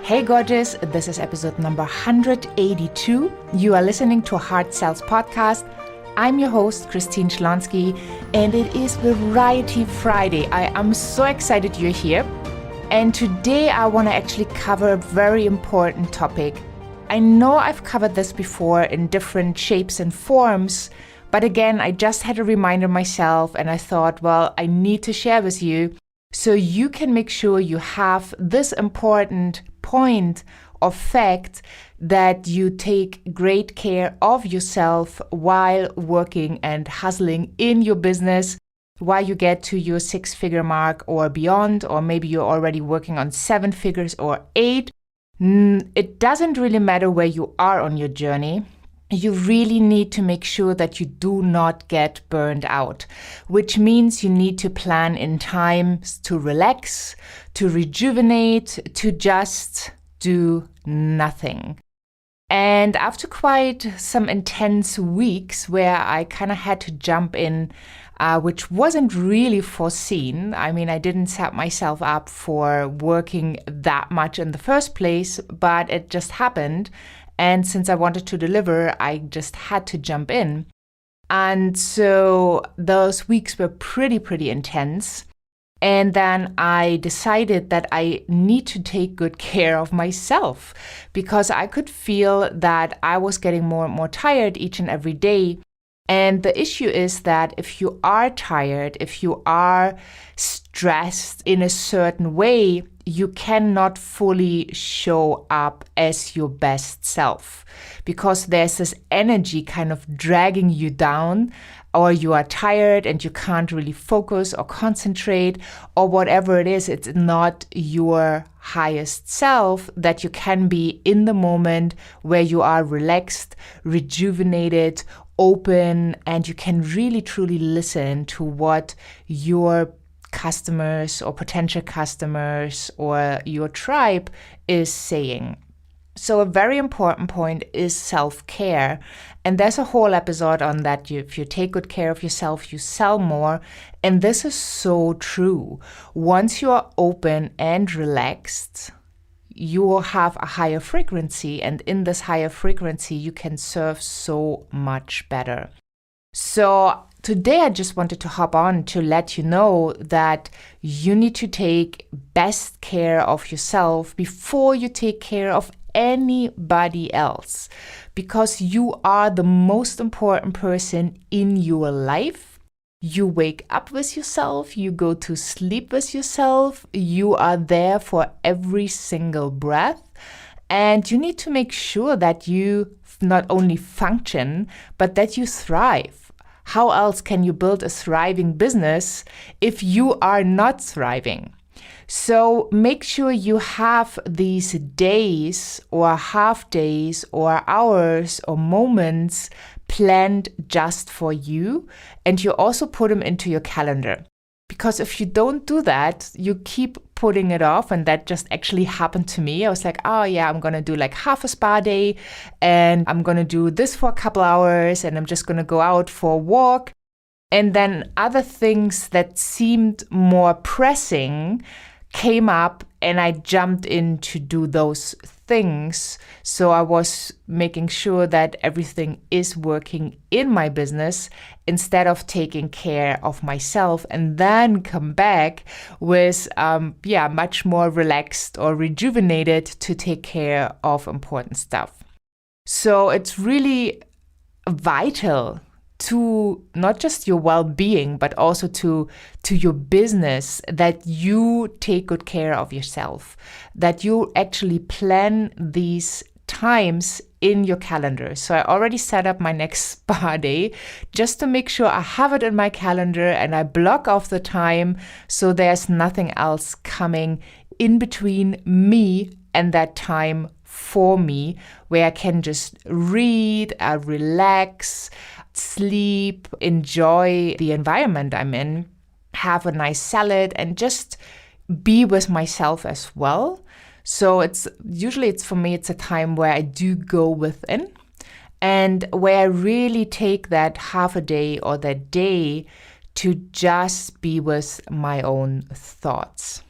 Hey gorgeous, this is episode number 182. You are listening to Heart Sells Podcast. I'm your host, Christine Schlonski, and it is Variety Friday. I am so excited you're here. And today I want to actually cover a very important topic. I know I've covered this before in different shapes and forms, but again, I just had a reminder myself and I thought, well, I need to share with you so you can make sure you have this important point of fact that you take great care of yourself while working and hustling in your business, while you get to your 6-figure mark or beyond, or maybe you're already working on 7 figures or 8. It doesn't really matter where you are on your journey. You really need to make sure that you do not get burned out, which means you need to plan in time to relax, to rejuvenate, to just do nothing. And after quite some intense weeks where I kind of had to jump in, which wasn't really foreseen. I mean, I didn't set myself up for working that much in the first place, but it just happened. And since I wanted to deliver, I just had to jump in. And so those weeks were pretty intense. And then I decided that I need to take good care of myself because I could feel that I was getting more and more tired each and every day. And the issue is that if you are tired, if you are stressed in a certain way, you cannot fully show up as your best self because there's this energy kind of dragging you down, or you are tired and you can't really focus or concentrate or whatever it is. It's not your highest self that you can be in the moment where you are relaxed, rejuvenated, open, and you can really truly listen to what your customers or potential customers or your tribe is saying. So a very important point is self-care. And there's a whole episode on that. If you take good care of yourself, you sell more. And this is so true. Once you are open and relaxed, you will have a higher frequency. And in this higher frequency, you can serve so much better. So today I just wanted to hop on to let you know that you need to take best care of yourself before you take care of anybody else, because you are the most important person in your life. You wake up with yourself, you go to sleep with yourself, you are there for every single breath, and you need to make sure that you not only function, but that you thrive. How else can you build a thriving business if you are not thriving? So make sure you have these days or half days or hours or moments planned just for you, and you also put them into your calendar. Because if you don't do that, you keep putting it off, and that just actually happened to me. I was like, oh yeah, I'm going to do like half a spa day, and I'm going to do this for a couple hours, and I'm just going to go out for a walk. And then other things that seemed more pressing came up, and I jumped in to do those things. So I was making sure that everything is working in my business instead of taking care of myself and then come back with, much more relaxed or rejuvenated to take care of important stuff. So it's really vital to not just your well-being, but also to your business, that you take good care of yourself, that you actually plan these times in your calendar. So I already set up my next spa day just to make sure I have it in my calendar and I block off the time so there's nothing else coming in between me and that time for me, where I can just read, relax, sleep, enjoy the environment I'm in, have a nice salad, and just be with myself as well. So it's for me, it's a time where I do go within and where I really take that half a day or that day to just be with my own thoughts.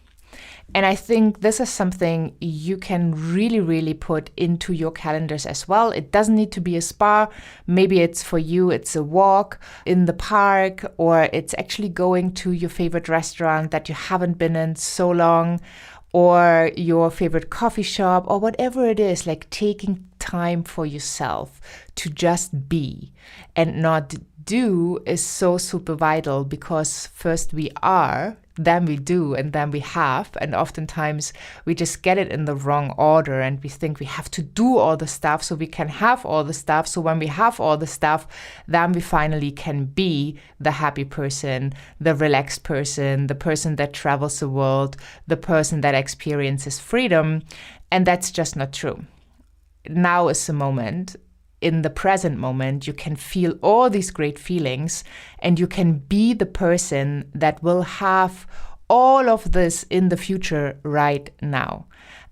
And I think this is something you can really, really put into your calendars as well. It doesn't need to be a spa. Maybe it's for you, it's a walk in the park, or it's actually going to your favorite restaurant that you haven't been in so long, or your favorite coffee shop, or whatever it is, like taking time for yourself to just be and not do is so super vital, because first we are, then we do, and then we have. And oftentimes we just get it in the wrong order, and we think we have to do all the stuff so we can have all the stuff. So when we have all the stuff, then we finally can be the happy person, the relaxed person, the person that travels the world, the person that experiences freedom. And that's just not true. Now is the moment. In the present moment, you can feel all these great feelings, and you can be the person that will have all of this in the future right now.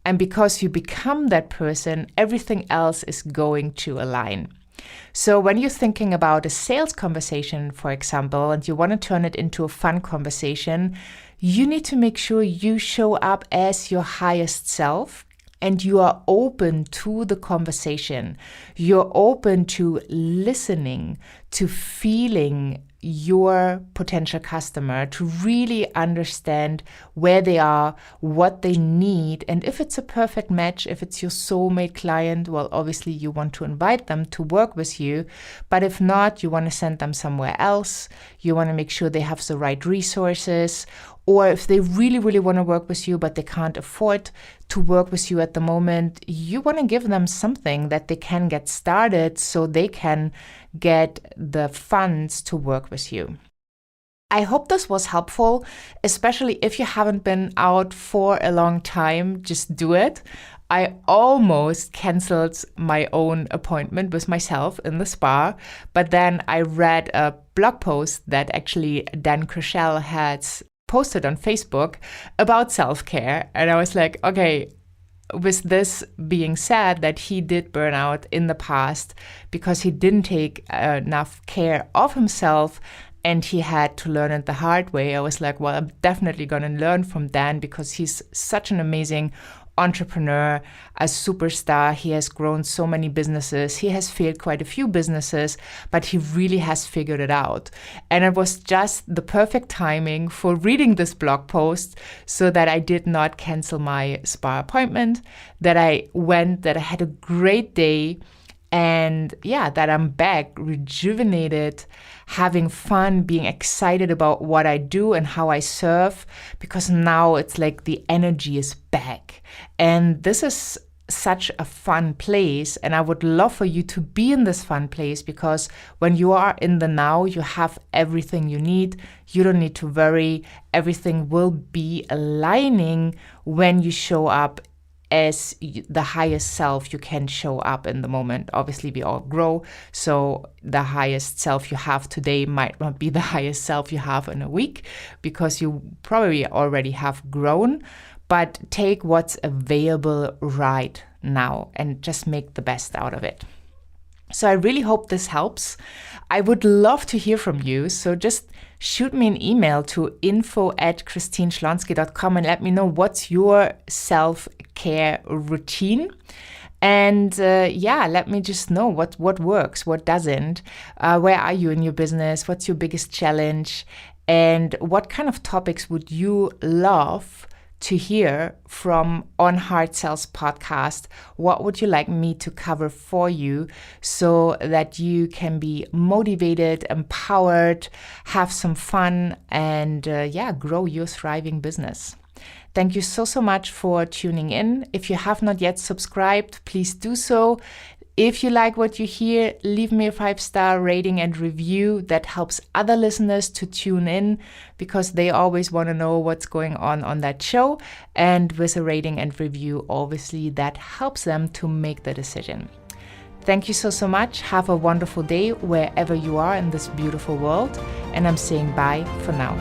And because you become that person, everything else is going to align. So when you're thinking about a sales conversation, for example, and you want to turn it into a fun conversation, you need to make sure you show up as your highest self. And you are open to the conversation. You're open to listening, to feeling your potential customer, to really understand where they are, what they need. And if it's a perfect match, if it's your soulmate client, well, obviously you want to invite them to work with you. But if not, you want to send them somewhere else. You want to make sure they have the right resources. Or if they really, really want to work with you, but they can't afford to work with you at the moment, you want to give them something that they can get started so they can get the funds to work with you. I hope this was helpful, especially if you haven't been out for a long time, just do it. I almost canceled my own appointment with myself in the spa, but then I read a blog post that actually Dan Crushell has posted on Facebook about self-care. And I was like, okay, with this being said, that he did burn out in the past because he didn't take enough care of himself and he had to learn it the hard way. I was like, well, I'm definitely going to learn from Dan because he's such an amazing entrepreneur, a superstar. He has grown so many businesses. He has failed quite a few businesses, but he really has figured it out. And it was just the perfect timing for reading this blog post so that I did not cancel my spa appointment, that I went, that I had a great day, and that I'm back rejuvenated, having fun, being excited about what I do and how I serve, because now it's like the energy is back. And this is such a fun place, and I would love for you to be in this fun place, because when you are in the now, you have everything you need. You don't need to worry. Everything will be aligning when you show up as the highest self you can show up in the moment. Obviously, we all grow, so the highest self you have today might not be the highest self you have in a week, because you probably already have grown. But take what's available right now and just make the best out of it. So I really hope this helps. I would love to hear from you. So just shoot me an email to info@christineschlonski.com and let me know what's your self-care routine. And let me just know what works, what doesn't. Where are you in your business? What's your biggest challenge? And what kind of topics would you love to hear from On Hard Sales podcast? What would you like me to cover for you so that you can be motivated, empowered, have some fun, and grow your thriving business? Thank you so much for tuning in. If you have not yet subscribed, please do so. If you like what you hear, leave me a 5-star rating and review. That helps other listeners to tune in, because they always want to know what's going on that show. And with a rating and review, obviously, that helps them to make the decision. Thank you so much. Have a wonderful day wherever you are in this beautiful world. And I'm saying bye for now.